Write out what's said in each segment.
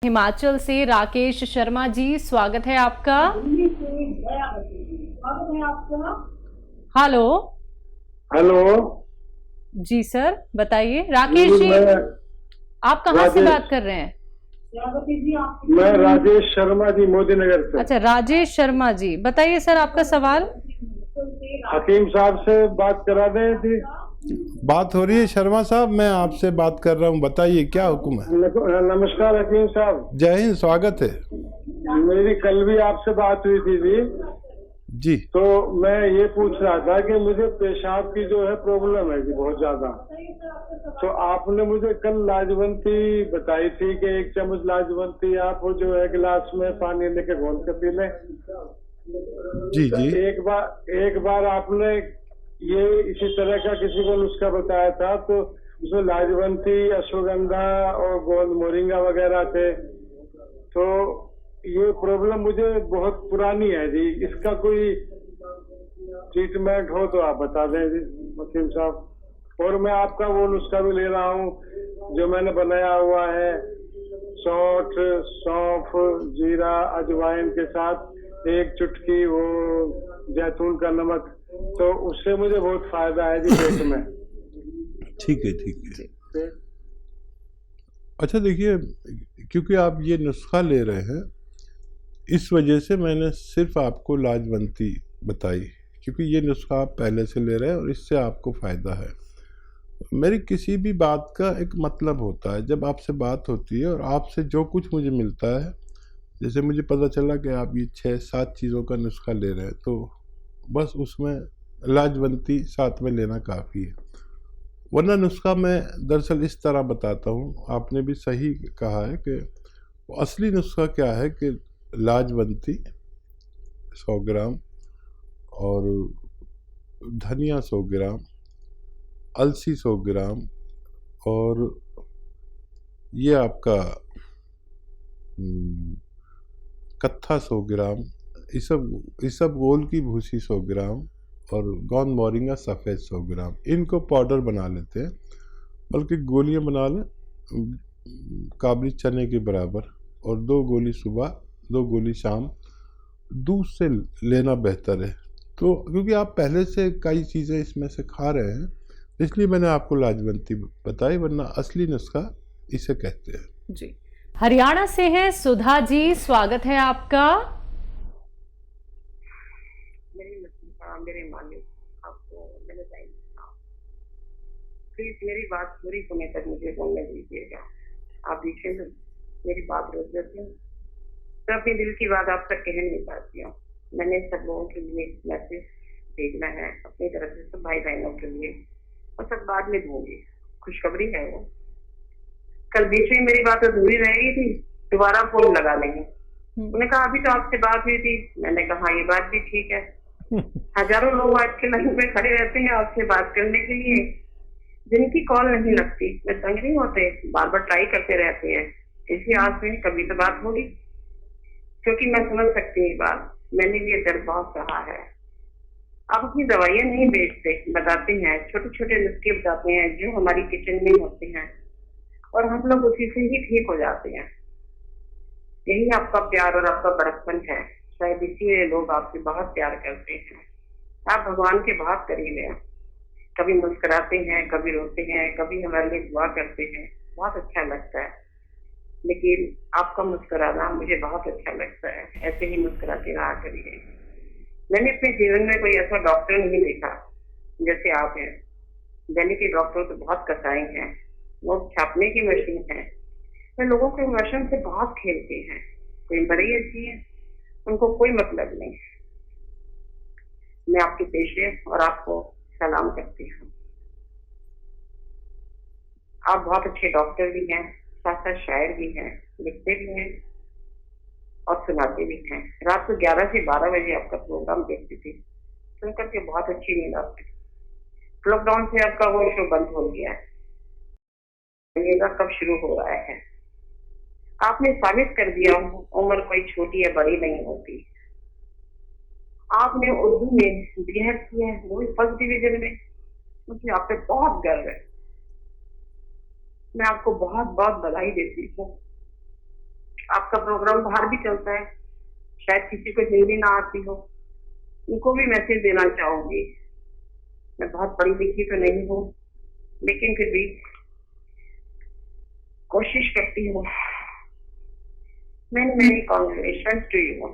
हिमाचल से राकेश शर्मा जी, स्वागत है आपका। हेलो। हेलो जी सर, बताइए। राकेश जी, आप कहाँ से बात कर रहे हैं? मैं राजेश शर्मा जी, मोदी नगर से। अच्छा, राजेश शर्मा जी, बताइए सर आपका सवाल। हकीम साहब से बात करा दें जी। बात हो रही है शर्मा साहब, मैं आपसे बात कर रहा हूँ, बताइए क्या हुक्म है। नमस्कार हकीम साहब। जय हिंद, स्वागत है। मेरी कल भी आपसे बात हुई थी जी। तो मैं ये पूछ रहा था कि मुझे पेशाब की जो है प्रॉब्लम है जी बहुत ज्यादा। तो आपने मुझे कल लाजवंती बताई थी कि 1 चम्मच लाजवंती आप वो जो है गिलास में पानी लेके घोल के पी लें। जी जी। एक बार आपने ये इसी तरह का किसी को नुस्खा बताया था, तो उसमें लाजवंती, अश्वगंधा और गोंद मोरिंगा वगैरह थे। तो ये प्रॉब्लम मुझे बहुत पुरानी है जी, इसका कोई ट्रीटमेंट हो तो आप बता दें जी वकील साहब। और मैं आपका वो नुस्खा भी ले रहा हूँ जो मैंने बनाया हुआ है, सौंठ, सौंफ, जीरा, अजवाइन के साथ 1 चुटकी वो जैतून का नमक, तो उससे मुझे बहुत फायदा है जी पेट में। ठीक है ठीक है। अच्छा देखिए, क्योंकि आप ये नुस्खा ले रहे हैं इस वजह से मैंने सिर्फ आपको लाजवंती बताई, क्योंकि ये नुस्खा आप पहले से ले रहे हैं और इससे आपको फ़ायदा है। मेरी किसी भी बात का एक मतलब होता है। जब आपसे बात होती है और आपसे जो कुछ मुझे मिलता है, जैसे मुझे पता चला कि आप ये 6-7 चीज़ों का नुस्खा ले रहे हैं, तो बस उसमें लाजवंती साथ में लेना काफ़ी है। वरना नुस्खा मैं दरअसल इस तरह बताता हूँ, आपने भी सही कहा है कि असली नुस्खा क्या है कि लाजवंती 100 ग्राम और धनिया 100 ग्राम, अलसी 100 ग्राम और ये आपका कत्था 100 ग्राम, ये सब गोल की भूसी 100 ग्राम और गोंद मोरिंगा सफ़ेद 100 ग्राम, इनको पाउडर बना लेते हैं, बल्कि गोलियां बना लें काबली चने के बराबर, और 2 गोली सुबह 2 गोली शाम, दूध से लेना बेहतर है। तो क्योंकि आप पहले से कई चीज़ें इसमें से खा रहे हैं, इसलिए मैंने आपको लाजवंती बताई, वरना असली नुस्खा इसे कहते हैं। जी। हरियाणा से हैं सुधा जी, स्वागत है आपका। मेरे मालिक आपको मैंने टाइम, प्लीज मेरी बात पूरी होने तक मुझे बोलने दीजिएगा। आप बीच में मेरी बात रोक देते हैं तो अपने दिल की बात आप तक कह नहीं पाती हूँ। मैंने सब लोगों के लिए मैसेज भेजना है अपनी तरफ से, सब भाई बहनों के लिए, और सब बाद में दूंगी। खुशखबरी है वो, कल बीच में मेरी बात अधूरी रहेगी थी, दोबारा फोन लगा लेंगे। उन्होंने कहा अभी तो आपसे बात हुई थी। मैंने कहा ये बात भी ठीक है। हजारों लोग आज के लाइन पे खड़े रहते हैं आपसे बात करने के लिए, जिनकी कॉल नहीं लगती, वे तंग नहीं होते, बार बार ट्राई करते रहते हैं। इसी आस में कभी तो बात होगी, क्योंकि मैं समझ सकती हूँ ये बात, मैंने भी ये दर्द बहुत सहा है। आप अपनी दवाइयाँ नहीं बेचते, बताते हैं, छोटे छोटे नुस्खे बताते हैं जो हमारी किचन में होते हैं, और हम लोग उसी से ही ठीक हो जाते हैं। यही आपका प्यार और आपका बड़कपन है, शायद इसीलिए लोग आपसे बहुत प्यार करते हैं। आप भगवान के बहुत करीब हैं, कभी मुस्कुराते हैं, कभी रोते हैं, कभी हमारे लिए दुआ करते हैं, बहुत अच्छा लगता है। लेकिन आपका मुस्कुराना मुझे बहुत अच्छा लगता है, ऐसे ही मुस्कुराते रहा करिए। मैंने अपने जीवन में कोई ऐसा डॉक्टर नहीं देखा जैसे आप हैं। दिल्ली के डॉक्टर तो बहुत कसाई हैं, वो छापने की मशीन है, वे लोगों के इमोशन से बहुत खेलते हैं। कोई बड़ी अच्छी है, उनको कोई मतलब नहीं। मैं आपके पेशे और आपको सलाम करती हूँ। आप बहुत अच्छे डॉक्टर भी हैं, साथ साथ शायर भी हैं, लिखते भी हैं और सुनाते भी हैं। रात को 11 से 12 बजे आपका प्रोग्राम देखती थी, सुन करके बहुत अच्छी नींद आती। लॉकडाउन से आपका वो शो बंद हो गया है, कब शुरू हो रहा है। आपने साबित कर दिया उम्र कोई छोटी या बड़ी नहीं होती। आपने उर्दू में बीएड किया है, वो भी फर्स्ट डिवीजन में, मुझे आप पे बहुत गर्व है। मैं आपको बहुत बहुत बधाई देती हूँ। आपका प्रोग्राम बाहर भी चलता है, शायद किसी को हिंदी ना आती हो, उनको भी मैसेज देना चाहूंगी। मैं बहुत पढ़ी लिखी तो नहीं हूँ, लेकिन फिर भी कोशिश करती हूँ। Many congratulations to you.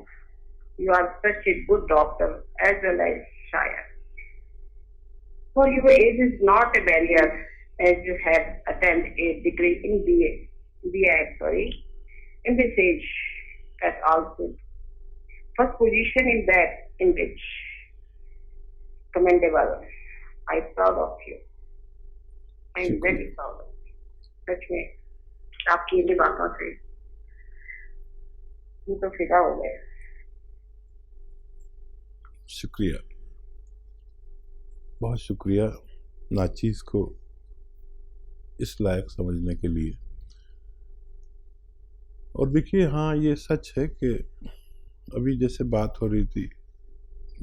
You are such a good doctor as well as shire. For your age is not a barrier, as you have attained a degree in BA in this age at also. First position in that in which commendable. I'm proud of you. I'm very proud of you. सच में आपकी इन बातों से ये तो फिदा हो गया। शुक्रिया, बहुत शुक्रिया नाचीज को इस लायक समझने के लिए। और देखिए, हाँ ये सच है कि अभी जैसे बात हो रही थी,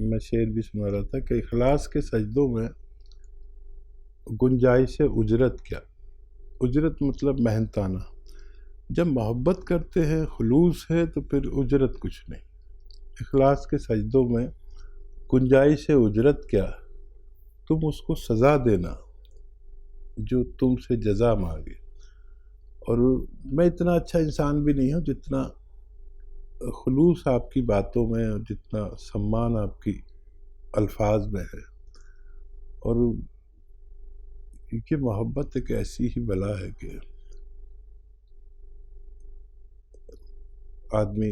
मैं शेर भी सुना रहा था कि इखलास के सजदों में गुंजाइश उजरत क्या। उजरत मतलब मेहनताना। जब मोहब्बत करते हैं, खुलूस है, तो फिर उजरत कुछ नहीं। इखलास के सजदों में गुंजाइश उजरत क्या, तुम उसको सज़ा देना जो तुमसे जज़ा मांगे। और मैं इतना अच्छा इंसान भी नहीं हूँ जितना खुलूस आपकी बातों में और जितना सम्मान आपकी अल्फाज में है। और ये मोहब्बत एक ऐसी ही बला है कि आदमी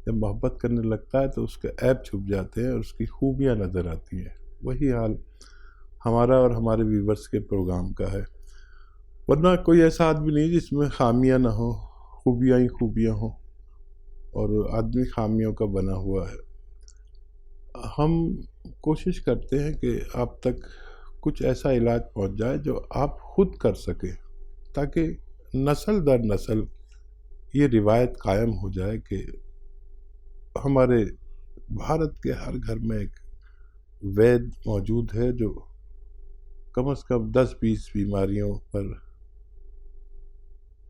जब मोहब्बत करने लगता है तो उसके ऐब छुप जाते हैं और उसकी खूबियाँ नज़र आती हैं। वही हाल हमारा और हमारे व्यूवर्स के प्रोग्राम का है। वरना कोई ऐसा आदमी नहीं जिसमें खामियां ना हो, खूबियाँ ही खूबियाँ हों, और आदमी खामियों का बना हुआ है। हम कोशिश करते हैं कि आप तक कुछ ऐसा इलाज पहुंच जाए जो आप खुद कर सकें, ताकि नस्ल दर नस्ल ये रिवायत कायम हो जाए कि हमारे भारत के हर घर में एक वैद्य मौजूद है जो कम से कम 10-20 बीमारियों पर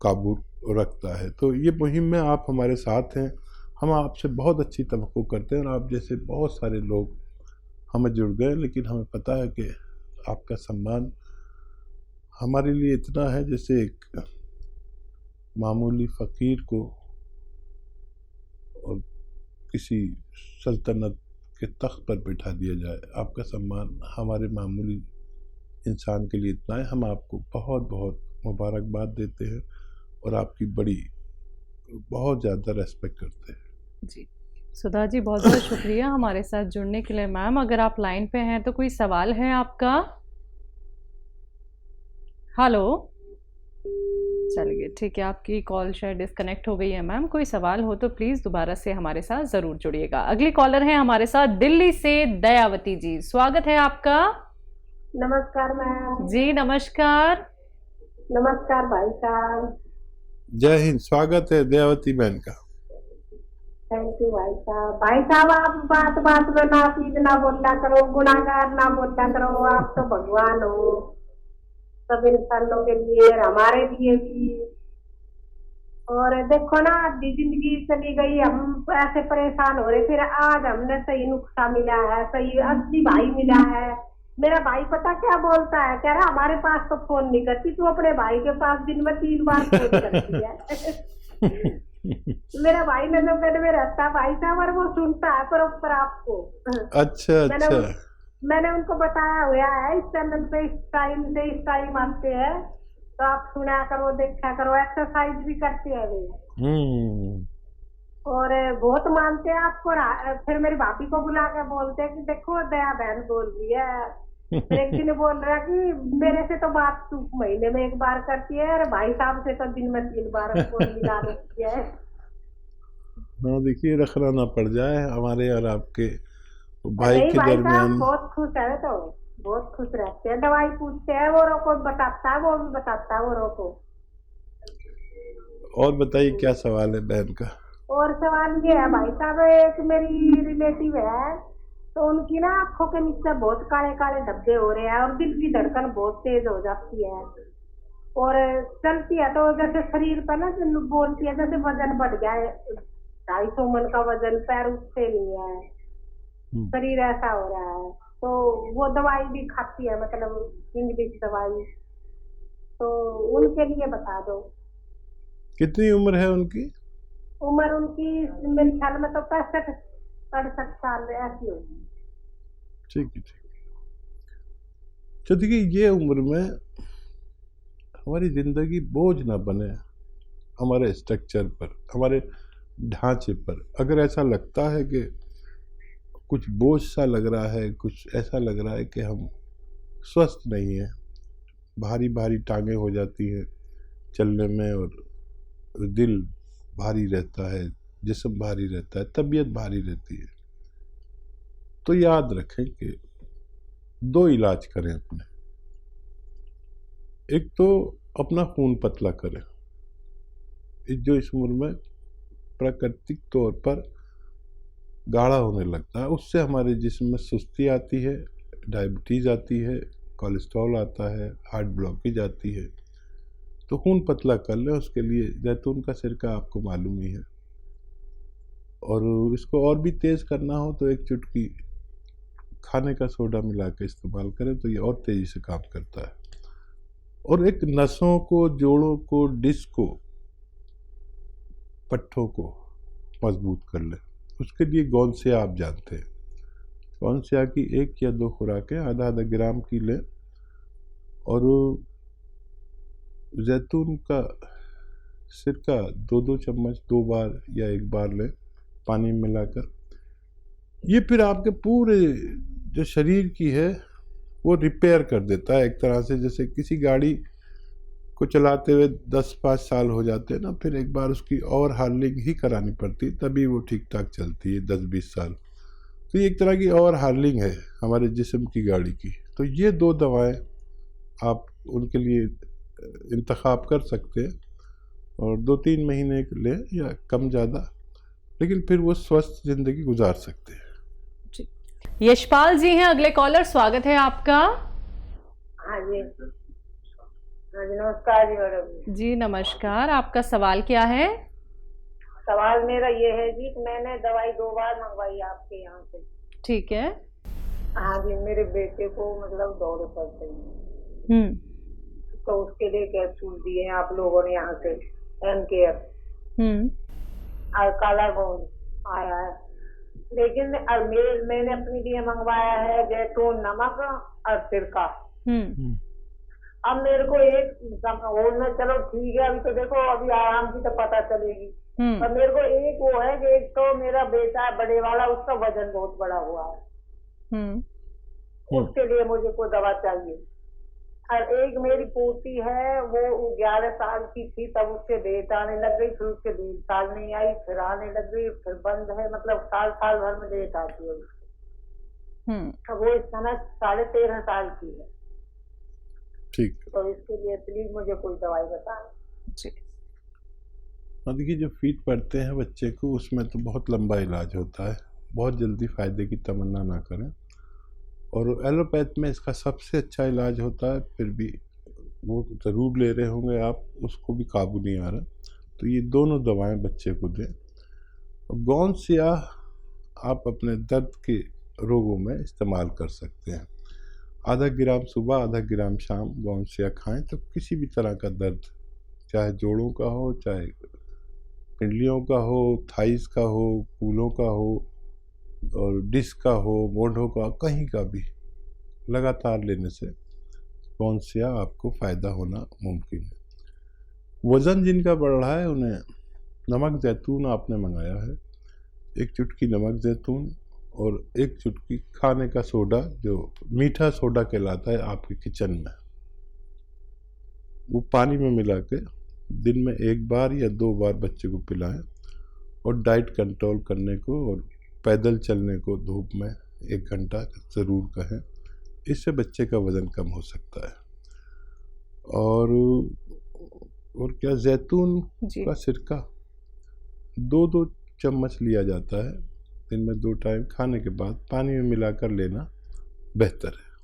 काबू रखता है। तो ये मुहिम में आप हमारे साथ हैं। हम आपसे बहुत अच्छी तवक्को करते हैं और आप जैसे बहुत सारे लोग हमें जुड़ गए, लेकिन हमें पता है कि आपका सम्मान हमारे लिए इतना है जैसे एक मामूली फ़कीर को और किसी सल्तनत के तख्त पर बिठा दिया जाए। आपका सम्मान हमारे मामूली इंसान के लिए इतना है। हम आपको बहुत बहुत मुबारकबाद देते हैं और आपकी बड़ी बहुत ज़्यादा रेस्पेक्ट करते हैं। जी सुधा जी, बहुत बहुत शुक्रिया हमारे साथ जुड़ने के लिए। मैम, अगर आप लाइन पे हैं तो कोई सवाल है आपका? हेलो, चलिए ठीक है, आपकी कॉल शायद डिस्कनेक्ट हो गई है। मैम, कोई सवाल हो तो प्लीज़ दोबारा से हमारे साथ ज़रूर जुड़िएगा। अगली कॉलर है हमारे साथ दिल्ली से दयावती जी, स्वागत है आपका। नमस्कार मैम। जी नमस्कार। नमस्कार भाई साहब। जय हिंद, स्वागत है दयावती बहन का। थैंक यू भाई साहब। भाई साहब, आप बात बात में नापीद ना बोला करो, गुनाहगार ना बोला करो। आप तो भगवान हो सब इंसानों के लिए, हमारे लिए भी। और देखो ना, आधी जिंदगी चली गई, हम ऐसे परेशान हो रहे, फिर आज हमने सही नुस्खा मिला है, सही असली भाई मिला है। मेरा भाई पता क्या बोलता है, कह रहा हमारे पास तो फोन नहीं करती, तू अपने भाई के पास दिन में 3 बार फोन करती है। मेरा भाई नजर में रहता है भाई साहब, और वो सुनता है प्रॉपर आपको। अच्छा अच्छा। मैंने उनको बताया हुआ है इस चैनल पे इस टाइम आते हैं, तो आप सुना करो, देखा करो, एक्सरसाइज भी करते हैं वे। और बहुत मानते हैं आपको। फिर मेरी भाभी को बुला के बोलते हैं कि देखो दया बहन बोल रही है। फिर एक दिन बोल रहा कि मेरे से तो बात तू महीने में 1 बार करती है, और भाई साहब से तो दिन में 3 बार मिला देती है। हाँ देखिए, रखना ना पड़ जाए हमारे और आपके भाई के भाई दरमियान। साहब बहुत खुश है, तो बहुत खुश रहते हैं। दवाई पूछते हैं, वो रोको बताता है, वो भी बताता है वो रोको। और बताइए क्या सवाल है बहन का? और सवाल ये है भाई साहब, एक मेरी रिलेटिव है, तो उनकी ना आंखों के नीचे बहुत काले काले धब्बे हो रहे हैं और दिल की धड़कन बहुत तेज हो जाती है। और चलती है तो जैसे शरीर पर ना जो बोलती है जैसे वजन बढ़ गया है, 250 मन का वजन, पैर उठते नहीं है, शरीर ऐसा हो रहा है। तो वो दवाई भी खाती है, मतलब इंग्लिश दवाई, तो उनके लिए बता दो। कितनी उम्र है उनकी? उम्र उनकी मेरे ख्याल में तो 65-68 साल ऐसी होगी। ठीक है, ठीक है। तो देखिए, ये उम्र में हमारी ज़िंदगी बोझ ना बने हमारे स्ट्रक्चर पर, हमारे ढांचे पर। अगर ऐसा लगता है कि कुछ बोझ सा लग रहा है, कुछ ऐसा लग रहा है कि हम स्वस्थ नहीं हैं, भारी भारी टांगें हो जाती हैं चलने में, और दिल भारी रहता है, जिस्म भारी रहता है, तबीयत भारी रहती है, तो याद रखें कि 2 इलाज करें अपने। एक तो अपना खून पतला करें, जो इस उम्र में प्राकृतिक तौर पर गाढ़ा होने लगता है, उससे हमारे जिस्म में सुस्ती आती है, डायबिटीज़ आती है, कोलेस्ट्रॉल आता है, हार्ट ब्लॉकेज आती है। तो खून पतला कर लें, उसके लिए जैतून का सिरका आपको मालूम ही है, और इसको और भी तेज़ करना हो तो 1 चुटकी खाने का सोडा मिला के इस्तेमाल करें, तो ये और तेज़ी से काम करता है। और एक नसों को, जोड़ों को, डिस्क को, पट्ठों को मजबूत कर लें। उसके लिए गोंसिया आप जानते हैं, गोंसिया की 1 या 2 खुराकें आधा ग्राम की लें, और जैतून का सिरका 2-2 चम्मच 2 बार या 1 बार लें पानी में मिलाकर। ये फिर आपके पूरे जो शरीर की है वो रिपेयर कर देता है, एक तरह से जैसे किसी गाड़ी को चलाते हुए 10-5 साल हो जाते हैं ना, फिर एक बार उसकी और हार्लिंग ही करानी पड़ती, तभी वो ठीक ठाक चलती है 10-20 साल। तो ये एक तरह की और हार्लिंग है हमारे जिस्म की गाड़ी की। तो ये 2 दवाएं आप उनके लिए इंतखाब कर सकते हैं, और 2-3 महीने लें या कम ज़्यादा, लेकिन फिर वो स्वस्थ ज़िंदगी गुजार सकते हैं। यशपाल जी हैं अगले कॉलर, स्वागत है आपका। हाँ जी, हाँ जी, नमस्कार जी मैडम जी नमस्कार, आपका सवाल क्या है? सवाल मेरा ये है जी कि मैंने दवाई 2 बार मंगवाई आपके यहाँ से। ठीक है। हाँ जी, मेरे बेटे को मतलब दौरे पड़ते हैं, तो उसके लिए कैप्सूल दिए हैं आप लोगों ने यहाँ से, एम केयर, और काला गोंद आया है। लेकिन मैंने अपने लिए मंगवाया है जैतून नमक और सिरका। अब मेरे को एक और में, चलो ठीक है, अभी तो देखो अभी आराम की तो पता चलेगी, पर मेरे को एक वो है कि एक तो मेरा बेटा है बड़े वाला, उसका वजन बहुत बड़ा हुआ है, उसके लिए मुझे कोई दवा चाहिए। और एक मेरी पोती है, वो 11 साल की थी तब उसके डेट आने लग गई, फिर उसके 1.5 साल नहीं आई, फिर आने लग गई, फिर बंद है, मतलब साल भर में डेट आती है उसकी। तो वो इस समय 13.5 साल की है। ठीक, तो इसके लिए प्लीज मुझे कोई दवाई बताएं। जी। देखिए, जो फीड पड़ते हैं बच्चे को, उसमें तो बहुत लंबा इलाज होता है, बहुत जल्दी फायदे की तमन्ना ना करें। और एलोपैथ में इसका सबसे अच्छा इलाज होता है, फिर भी वो ज़रूर ले रहे होंगे आप, उसको भी काबू नहीं आ रहा, तो ये दोनों दवाएं बच्चे को दें। गोंसिया आप अपने दर्द के रोगों में इस्तेमाल कर सकते हैं। आधा ग्राम सुबह, आधा ग्राम शाम गोंसिया खाएं, तो किसी भी तरह का दर्द, चाहे जोड़ों का हो, चाहे पिंडलियों का हो, थाइस का हो, कूलों का हो, और डिस्क का हो, मोढ़ों का, कहीं का भी, लगातार लेने से गोंसिया आपको फ़ायदा होना मुमकिन है। वज़न जिनका बढ़ रहा है, उन्हें नमक जैतून आपने मंगाया है, 1 चुटकी नमक जैतून और 1 चुटकी खाने का सोडा, जो मीठा सोडा कहलाता है आपके किचन में, वो पानी में मिला के दिन में 1 बार या 2 बार बच्चे को पिलाएं। और डाइट कंट्रोल करने को और पैदल चलने को धूप में 1 घंटा ज़रूर कहें, इससे बच्चे का वज़न कम हो सकता है। और क्या, जैतून का सिरका 2-2 चम्मच लिया जाता है, दिन में 2 टाइम खाने के बाद पानी में मिलाकर लेना बेहतर है।